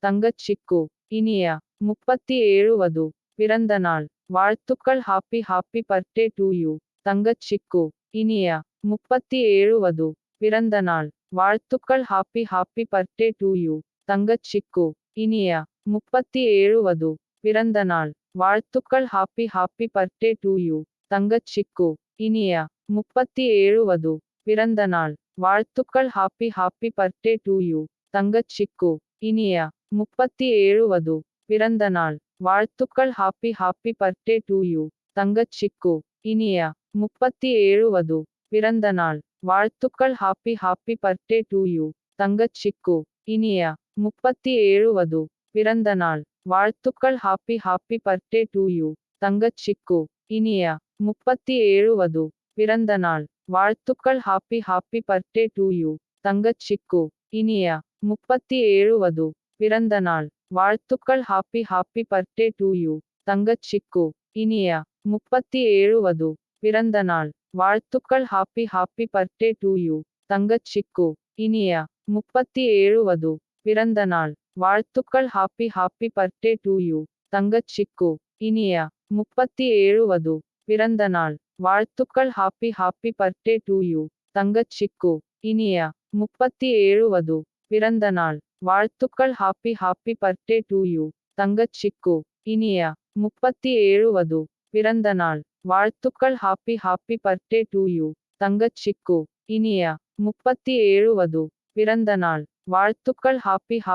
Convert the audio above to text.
தங்கச் சிக்கு. இனிய 37 வது பிறந்த நாள் வாழ்த்துக்கள். Happy happy birthday to you தங்கச் சிக்கு. இனிய 37 வது பிறந்த நாள் வாழ்த்துக்கள். Happy happy birthday to you தங்கச் சிக்கு. இனிய 37 வது பிறந்த நாள் வாழ்த்துக்கள். Happy happy birthday to you தங்கச் சிக்கு. இனிய 37 வது பிறந்த நாள் வாழ்த்துக்கள். Happy happy birthday to you தங்கச் சிக்கு. இனிய 37 வது பிறந்த நாள் வாழ்த்துக்கள். Happy happy birthday to you தங்கச் சிக்கு. இனிய 37 வது பிறந்த நாள் வாழ்த்துக்கள். Happy happy birthday to you தங்கச் சிக்கு. இனிய 37 வது பிறந்த நாள் வாழ்த்துக்கள். Happy happy birthday to you தங்கச் சிக்கு. இனிய 37 வது பிறந்த நாள் வாழ்த்துக்கள். Happy happy birthday to you தங்கச் சிக்கு. இனிய 37 வது பிறந்த நாள் வாழ்த்துக்கள். Happy happy birthday to you தங்கச் சிக்கு. இனிய 37 வது பிறந்த நாள் வாழ்த்துக்கள். Happy happy birthday to you தங்கச் சிக்கு. இனிய 37 வது பிறந்த நாள் வாழ்த்துக்கள். Happy happy birthday to you தங்கச் சிக்கு. இனிய 37 வது பிறந்த நாள் வாழ்த்துக்கள். Happy happy birthday to you தங்கச் சிக்கு. இனிய 37 வது பிறந்த நாள் வாழ்த்துக்கள். Happy happy birthday to you தங்கச் சிக்கு. இனிய 37 வது பிறந்த நாள் வாழ்த்துக்கள். Happy happy birthday to you தங்கச் சிக்கு. இனிய 37 வது பிறந்த நாள் வாழ்த்துக்கள். ஹாப்பி